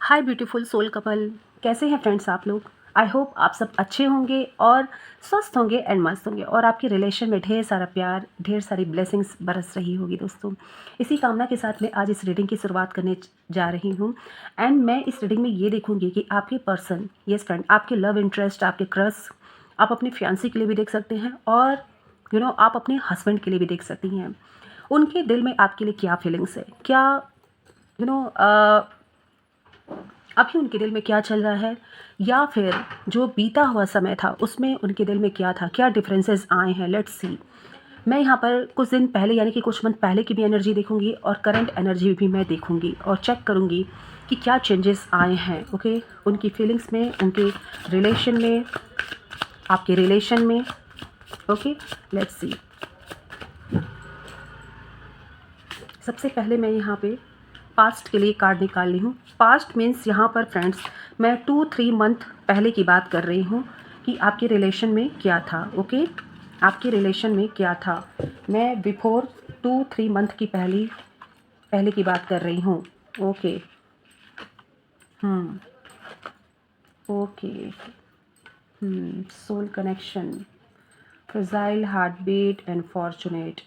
हाय beautiful soul couple, कैसे हैं friends आप लोग। आई होप आप सब अच्छे होंगे और स्वस्थ होंगे एंड मस्त होंगे और आपके रिलेशन में ढेर सारा प्यार, ढेर सारी ब्लेसिंग्स बरस रही होगी दोस्तों। इसी कामना के साथ मैं आज इस रीडिंग की शुरुआत करने जा रही हूँ। एंड मैं इस रीडिंग में ये देखूंगी कि आपके पर्सन, यस फ्रेंड, आपके लव इंटरेस्ट, आपके क्रश, आप अपने फियांसी के लिए भी देख सकते हैं और आप अपने हस्बैंड के लिए भी देख सकती हैं। उनके दिल में आपके लिए क्या फीलिंग्स है, क्या यू नो अभी उनके दिल में क्या चल रहा है, या फिर जो बीता हुआ समय था उसमें उनके दिल में क्या था, क्या डिफरेंसेस आए हैं। Let's see. मैं यहाँ पर कुछ दिन पहले यानी कि कुछ मंथ पहले की भी एनर्जी देखूंगी और करंट एनर्जी भी मैं देखूंगी और चेक करूंगी कि क्या चेंजेस आए हैं। ओके, उनकी फीलिंग्स में, उनके रिलेशन में, आपके रिलेशन में। ओके, लेट्स सी। सबसे पहले मैं यहाँ पे पास्ट के लिए कार्ड निकाल रही हूँ। पास्ट मीन्स यहाँ पर फ्रेंड्स मैं 2-3 मंथ पहले की बात कर रही हूँ कि आपके रिलेशन में क्या था। ओके, आपके रिलेशन में क्या था। मैं बिफोर 2-3 मंथ की पहले की बात कर रही हूँ। Okay, okay, soul connection, fragile heart beat and fortunate.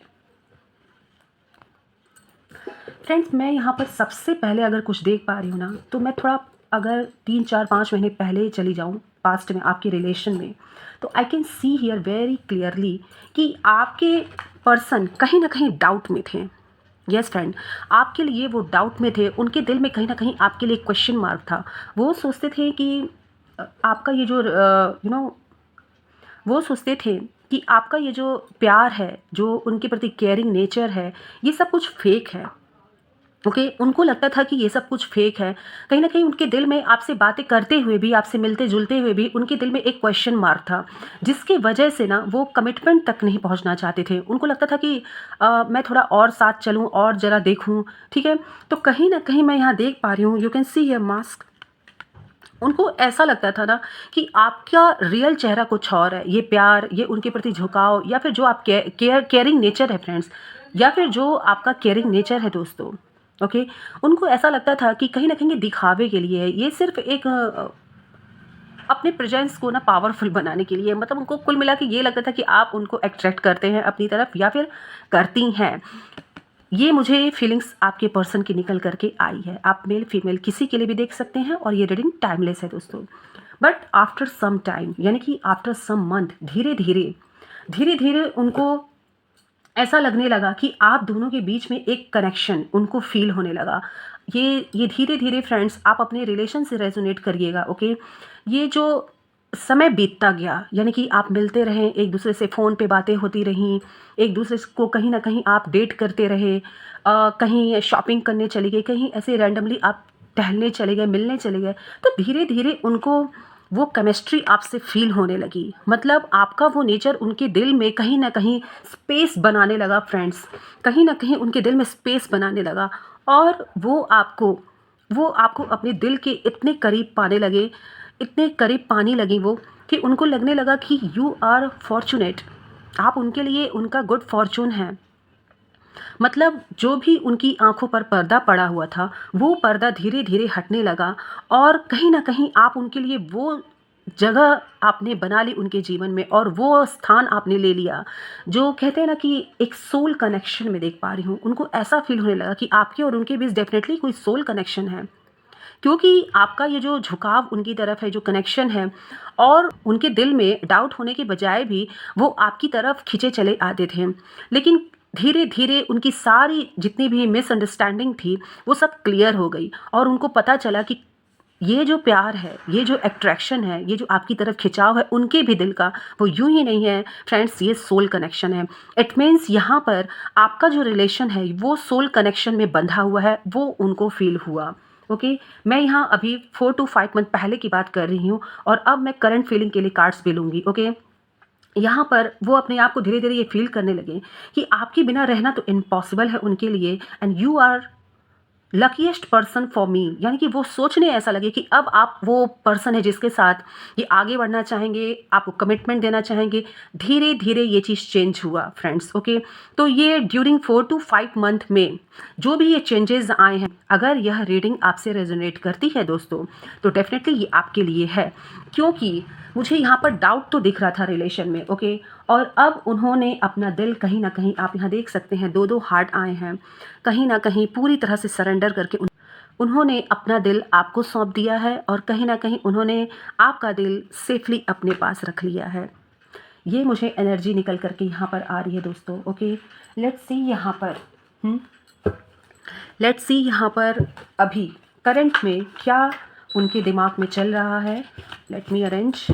Friends मैं यहाँ पर सबसे पहले अगर कुछ देख पा रही हूँ ना, तो मैं थोड़ा अगर 3-4-5 महीने पहले चली जाऊँ पास्ट में आपके रिलेशन में, तो I can see here very clearly कि आपके पर्सन कहीं ना कहीं डाउट में थे। यस फ्रेंड, आपके लिए वो डाउट में थे। उनके दिल में कहीं ना कहीं आपके लिए क्वेश्चन मार्क था। वो सोचते थे कि आपका ये जो वो सोचते थे कि आपका ये जो प्यार है, जो उनके प्रति केयरिंग नेचर है, ये सब कुछ फेक है। ओके, उनको लगता था कि ये सब कुछ फेक है। कहीं ना कहीं उनके दिल में आपसे बातें करते हुए भी, आपसे मिलते जुलते हुए भी उनके दिल में एक क्वेश्चन मार्क था, जिसकी वजह से ना वो कमिटमेंट तक नहीं पहुंचना चाहते थे। उनको लगता था कि मैं थोड़ा और साथ चलूं और ज़रा देखूं। ठीक है, तो कहीं ना कहीं मैं यहाँ देख पा रही हूँ, यू कैन सी ये मास्क। उनको ऐसा लगता था ना कि आपका रियल चेहरा कुछ और है। ये प्यार, ये उनके प्रति झुकाव, या फिर जो आप केयरिंग नेचर है फ्रेंड्स, या फिर जो आपका केयरिंग नेचर है दोस्तों। ओके, उनको ऐसा लगता था कि कहीं ना कहीं ये दिखावे के लिए है। ये सिर्फ एक अपने प्रेजेंस को ना पावरफुल बनाने के लिए, मतलब उनको कुल मिला के ये लगता था कि आप उनको अट्रैक्ट करते हैं अपनी तरफ, या फिर करती हैं। ये मुझे फीलिंग्स आपके पर्सन की निकल करके आई है। आप मेल फीमेल किसी के लिए भी देख सकते हैं और ये रीडिंग टाइमलेस है दोस्तों। बट आफ्टर सम टाइम, यानी कि आफ्टर सम मंथ, धीरे धीरे उनको ऐसा लगने लगा कि आप दोनों के बीच में एक कनेक्शन उनको फील होने लगा। ये धीरे धीरे फ्रेंड्स आप अपने रिलेशन से रेजोनेट करिएगा। ओके, ये जो समय बीतता गया, यानी कि आप मिलते रहें, एक दूसरे से फ़ोन पे बातें होती रहीं, एक दूसरे को कहीं ना कहीं आप डेट करते रहे, कहीं शॉपिंग करने चले गए, कहीं ऐसे रैंडमली आप टहलने चले गए, मिलने चले गए, तो धीरे धीरे उनको वो केमिस्ट्री आपसे फील होने लगी। मतलब आपका वो नेचर उनके दिल में कहीं ना कहीं स्पेस बनाने लगा फ्रेंड्स। कहीं ना कहीं उनके दिल में स्पेस बनाने लगा और वो आपको अपने दिल के इतने करीब पाने लगे, इतने करीब पाने लगी वो, कि उनको लगने लगा कि यू आर फॉर्चुनेट। आप उनके लिए उनका गुड फॉर्चून है। मतलब जो भी उनकी आंखों पर पर्दा पड़ा हुआ था, वो पर्दा धीरे धीरे हटने लगा और कहीं ना कहीं आप उनके लिए वो जगह आपने बना ली उनके जीवन में, और वो स्थान आपने ले लिया। जो कहते हैं ना कि एक सोल कनेक्शन में देख पा रही हूँ, उनको ऐसा फील होने लगा कि आपके और उनके बीच डेफिनेटली कोई सोल कनेक्शन है। क्योंकि आपका ये जो झुकाव उनकी तरफ है, जो कनेक्शन है, और उनके दिल में डाउट होने के बजाय भी वो आपकी तरफ खिंचे चले आते थे। लेकिन धीरे धीरे उनकी सारी जितनी भी मिसअंडरस्टैंडिंग थी वो सब क्लियर हो गई और उनको पता चला कि ये जो प्यार है, ये जो अट्रैक्शन है, ये जो आपकी तरफ खिंचाव है उनके भी दिल का, वो यूं ही नहीं है फ्रेंड्स, ये सोल कनेक्शन है। इट मीन्स यहाँ पर आपका जो रिलेशन है वो सोल कनेक्शन में बंधा हुआ है, वो उनको फील हुआ। ओके, मैं यहाँ अभी 4 to 5 मंथ पहले की बात कर रही हूँ और अब मैं करंट फीलिंग के लिए कार्ड्स भी लूँगी। ओके, यहाँ पर वो अपने आप को धीरे धीरे ये फील करने लगे कि आपके बिना रहना तो इम्पॉसिबल है उनके लिए, and you are luckiest person for me, यानी कि वो सोचने ऐसा लगे कि अब आप वो पर्सन है जिसके साथ ये आगे बढ़ना चाहेंगे, आपको कमिटमेंट देना चाहेंगे। धीरे धीरे ये चीज़ चेंज हुआ फ्रेंड्स। ओके, तो ये ड्यूरिंग 4 to 5 मंथ में जो भी ये चेंजेस आए हैं, अगर यह रीडिंग आपसे रेजोनेट करती है दोस्तों, तो डेफिनेटली ये आपके लिए है, क्योंकि मुझे यहाँ पर डाउट तो दिख रहा था रिलेशन में। ओके, और अब उन्होंने अपना दिल कहीं ना कहीं, आप यहाँ देख सकते हैं 2-2 हार्ट आए हैं, कहीं ना कहीं पूरी तरह से सरेंडर करके उन्होंने अपना दिल आपको सौंप दिया है, और कहीं ना कहीं उन्होंने आपका दिल सेफली अपने पास रख लिया है। ये मुझे एनर्जी निकल करके यहाँ पर आ रही है दोस्तों। ओके, लेट्स सी यहाँ पर लेट्स सी यहाँ पर अभी करंट में क्या उनके दिमाग में चल रहा है। Let me arrange.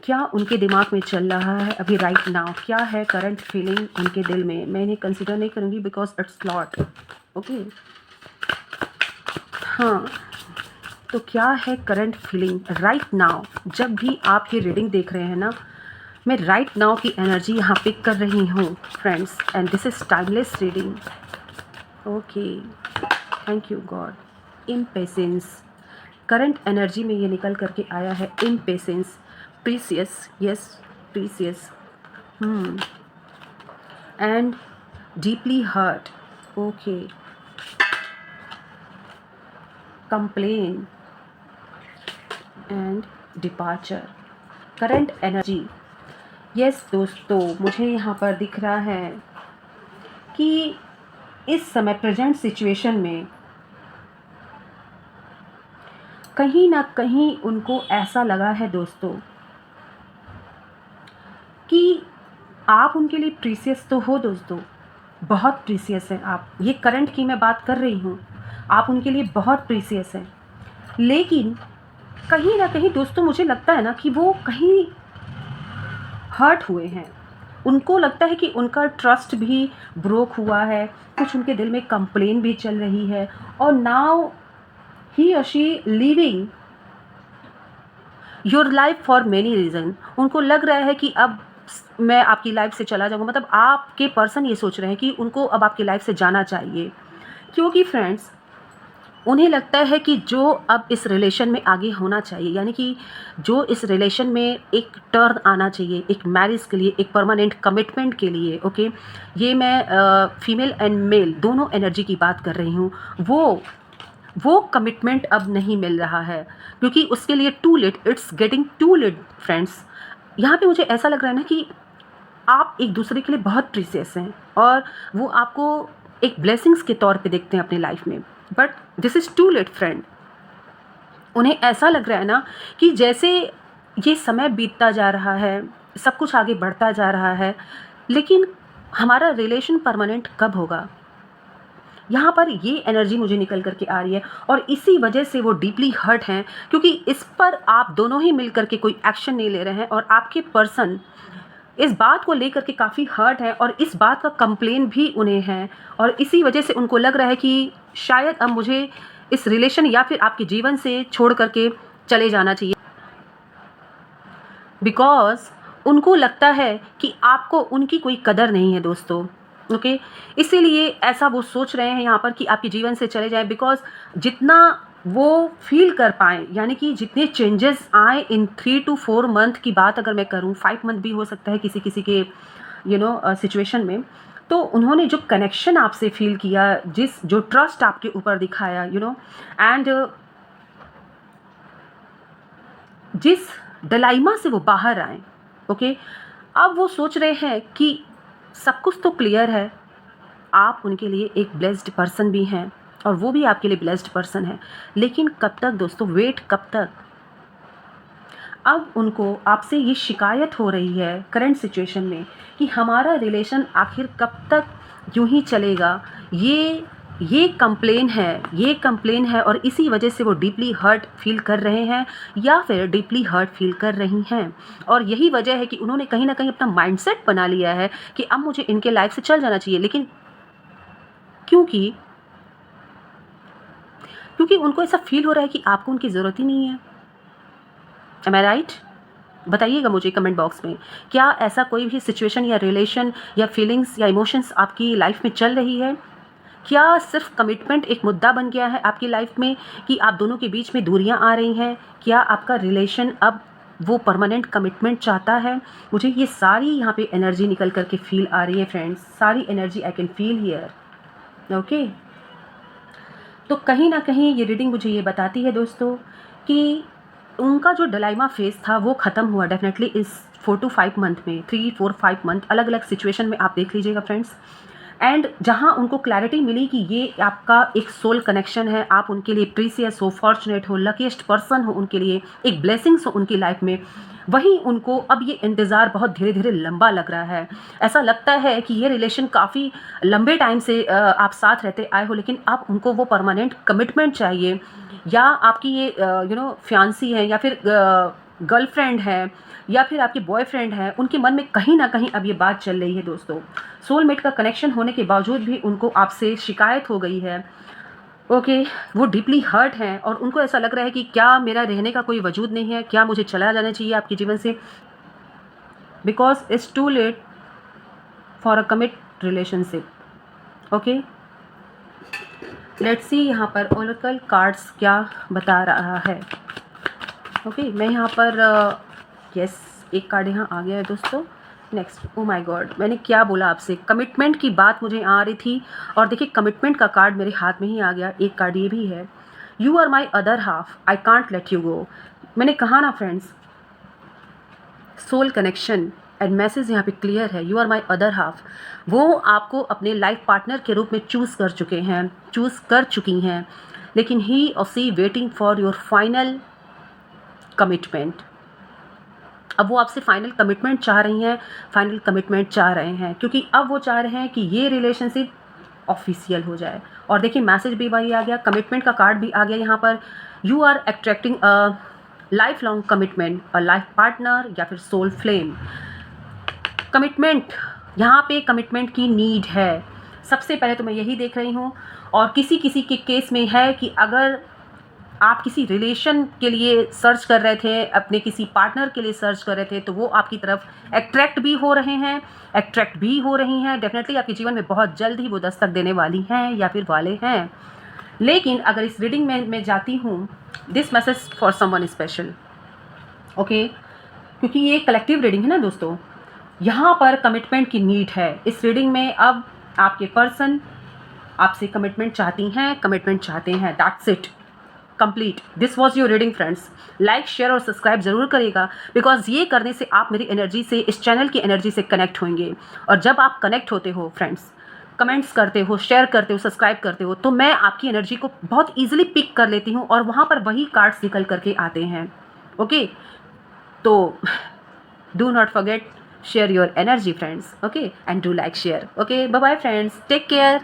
क्या उनके दिमाग में चल रहा है अभी राइट नाउ, क्या है करंट फीलिंग उनके दिल में। मैं इन्हें कंसिडर नहीं करूँगी बिकॉज इट्स लॉट। ओके, हाँ, तो क्या है करंट फीलिंग राइट नाउ। जब भी आप ये रीडिंग देख रहे हैं ना, मैं राइट नाउ की एनर्जी यहाँ पिक कर रही हूँ friends, and this is timeless reading. Okay, thank you God. Impatience, current energy में ये निकल करके आया है impatience, precious, yes precious, and deeply hurt. Okay, complain and departure, current energy. Yes दोस्तों, मुझे यहाँ पर दिख रहा है कि इस समय प्रेजेंट सिचुएशन में कहीं ना कहीं उनको ऐसा लगा है दोस्तों कि आप उनके लिए प्रीसियस तो हो दोस्तों, बहुत प्रीसियस है आप। ये करंट की मैं बात कर रही हूँ, आप उनके लिए बहुत प्रीसियस हैं, लेकिन कहीं ना कहीं दोस्तों मुझे लगता है ना कि वो कहीं हर्ट हुए हैं। उनको लगता है कि उनका ट्रस्ट भी ब्रोक हुआ है, कुछ उनके दिल में कंप्लेन भी चल रही है, और नाउ ही और she living your life for many reason. उनको लग रहा है कि अब मैं आपकी लाइफ से चला जाऊँगा, मतलब आपके पर्सन ये सोच रहे हैं कि उनको अब आपकी लाइफ से जाना चाहिए, क्योंकि फ्रेंड्स उन्हें लगता है कि जो अब इस रिलेशन में आगे होना चाहिए, यानी कि जो इस रिलेशन में एक टर्न आना चाहिए, एक मैरिज के लिए, एक परमानेंट कमिटमेंट के लिए। ओके, ये मैं फीमेल एंड मेल दोनों एनर्जी की बात कर रही हूँ। वो कमिटमेंट अब नहीं मिल रहा है, क्योंकि उसके लिए too late, it's getting too late friends. यहाँ पे मुझे ऐसा लग रहा है ना कि आप एक दूसरे के लिए बहुत प्रीसियस हैं, और वो आपको एक ब्लेसिंग्स के तौर पे देखते हैं अपनी लाइफ में, but this is too late friend. उन्हें ऐसा लग रहा है ना कि जैसे ये समय बीतता जा रहा है, सब कुछ आगे बढ़ता जा रहा है, लेकिन हमारा रिलेशन परमानेंट कब होगा। यहाँ पर ये एनर्जी मुझे निकल करके आ रही है, और इसी वजह से वो डीपली हर्ट हैं, क्योंकि इस पर आप दोनों ही मिल करके कोई एक्शन नहीं ले रहे हैं, और आपके पर्सन इस बात को लेकर के काफ़ी हर्ट है, और इस बात का कंप्लेन भी उन्हें है, और इसी वजह से उनको लग रहा है कि शायद अब मुझे इस रिलेशन या फिर आपके जीवन से छोड़ करके चले जाना चाहिए, बिकॉज उनको लगता है कि आपको उनकी कोई कदर नहीं है दोस्तों। ओके, इसीलिए ऐसा वो सोच रहे हैं यहाँ पर कि आपके जीवन से चले जाएं, बिकॉज जितना वो फील कर पाएँ, यानी कि जितने चेंजेस आए इन 3 to 4 मंथ की बात अगर मैं करूँ, 5 मंथ भी हो सकता है किसी किसी के सिचुएशन में, तो उन्होंने जो कनेक्शन आपसे फील किया, जो ट्रस्ट आपके ऊपर दिखाया, एंड जिस डिलेमा से वो बाहर आए। ओके, अब वो सोच रहे हैं कि सब कुछ तो क्लियर है, आप उनके लिए एक ब्लेस्ड पर्सन भी हैं, और वो भी आपके लिए ब्लेस्ड पर्सन है, लेकिन कब तक दोस्तों, वेट कब तक। अब उनको आपसे ये शिकायत हो रही है करंट सिचुएशन में कि हमारा रिलेशन आखिर कब तक यूं ही चलेगा। ये कंप्लेन है, और इसी वजह से वो डीपली हर्ट फील कर रहे हैं, या फिर डीपली हर्ट फील कर रही हैं, और यही वजह है कि उन्होंने कहीं ना कहीं अपना माइंडसेट बना लिया है कि अब मुझे इनके लाइफ से चल जाना चाहिए, लेकिन क्योंकि उनको ऐसा फील हो रहा है कि आपको उनकी ज़रूरत ही नहीं है। एम आई राइट? बताइएगा मुझे कमेंट बॉक्स में, क्या ऐसा कोई भी सिचुएशन या रिलेशन या फीलिंग्स या इमोशंस आपकी लाइफ में चल रही है क्या सिर्फ कमिटमेंट एक मुद्दा बन गया है आपकी लाइफ में कि आप दोनों के बीच में दूरियां आ रही हैं? क्या आपका रिलेशन अब वो परमानेंट कमिटमेंट चाहता है? मुझे ये सारी यहाँ पे एनर्जी निकल करके फील आ रही है फ्रेंड्स, सारी energy I can feel here. Okay, तो कहीं ना कहीं ये रीडिंग मुझे ये बताती है दोस्तों कि उनका जो डिलेमा फेज था वो ख़त्म हुआ डेफिनेटली इस 4 to 5 मंथ में, 3, 4, 5 मंथ अलग अलग सिचुएशन में आप देख लीजिएगा फ्रेंड्स। एंड जहाँ उनको क्लैरिटी मिली कि ये आपका एक सोल कनेक्शन है, आप उनके लिए प्रीसियस हो, फॉर्चुनेट हो, लकीस्ट पर्सन हो, उनके लिए एक ब्लेसिंग्स हो उनकी लाइफ में, वहीं उनको अब ये इंतज़ार बहुत धीरे धीरे लंबा लग रहा है। ऐसा लगता है कि ये रिलेशन काफ़ी लंबे टाइम से आप साथ रहते आए हो, लेकिन अब उनको वो परमानेंट कमिटमेंट चाहिए, या आपकी ये फियांसी है, या फिर गर्लफ्रेंड है, या फिर आपके बॉयफ्रेंड है, उनके मन में कहीं ना कहीं अब ये बात चल रही है दोस्तों। सोलमेट का कनेक्शन होने के बावजूद भी उनको आपसे शिकायत हो गई है। ओके, वो डीपली हर्ट हैं और उनको ऐसा लग रहा है कि क्या मेरा रहने का कोई वजूद नहीं है, क्या मुझे चला जाना चाहिए आपके जीवन से, because it's too late for a commit relationship. Okay, let's see यहाँ पर ओरेकल कार्ड्स क्या बता रहा है। ओके, मैं यहाँ पर यस एक कार्ड यहाँ आ गया है दोस्तों। नेक्स्ट, ओ माय गॉड, मैंने क्या बोला आपसे, कमिटमेंट की बात मुझे आ रही थी और देखिए कमिटमेंट का कार्ड मेरे हाथ में ही आ गया। एक कार्ड ये भी है, you are my other half, I can't let you go. मैंने कहा ना friends, soul connection and message यहाँ पे क्लियर है, you are my other half. वो आपको अपने लाइफ पार्टनर के रूप में चूज़ कर चुके हैं, चूज़ कर चुकी हैं, लेकिन ही और सी waiting for your final commitment. अब वो आपसे फाइनल कमिटमेंट चाह रही हैं, फाइनल कमिटमेंट चाह रहे हैं, क्योंकि अब वो चाह रहे हैं कि ये रिलेशनशिप ऑफिशियल हो जाए। और देखिए मैसेज भी वही आ गया, कमिटमेंट का कार्ड भी आ गया यहाँ पर, you are attracting a life long commitment, a life partner या फिर सोल फ्लेम। कमिटमेंट, यहाँ पे कमिटमेंट की नीड है, सबसे पहले तो मैं यही देख रही हूँ। और किसी किसी के केस में है कि अगर आप किसी रिलेशन के लिए सर्च कर रहे थे, अपने किसी पार्टनर के लिए सर्च कर रहे थे, तो वो आपकी तरफ अट्रैक्ट भी हो रहे हैं, अट्रैक्ट भी हो रही हैं। डेफिनेटली आपके जीवन में बहुत जल्द ही वो दस्तक देने वाली हैं या फिर वाले हैं। लेकिन अगर इस रीडिंग में मैं जाती हूँ, this message for someone special. Okay, क्योंकि ये कलेक्टिव रीडिंग है ना दोस्तों, यहाँ पर कमिटमेंट की नीड है इस रीडिंग में। अब आपके पर्सन आपसे कमिटमेंट चाहती हैं, कमिटमेंट चाहते हैं, that's it, complete. This was your reading friends. Like, share और सब्सक्राइब जरूर करिएगा, बिकॉज ये करने से आप मेरी एनर्जी से, इस चैनल की एनर्जी से कनेक्ट होंगे। और जब आप कनेक्ट होते हो फ्रेंड्स, कमेंट्स करते हो, शेयर करते हो, सब्सक्राइब करते हो, तो मैं आपकी एनर्जी को बहुत ईजिली पिक कर लेती हूँ और वहाँ पर वही कार्ड्स निकल करके आते हैं। ओके, तो do not forget, share your energy friends, okay, and do like, share, okay, bye bye friends, take care.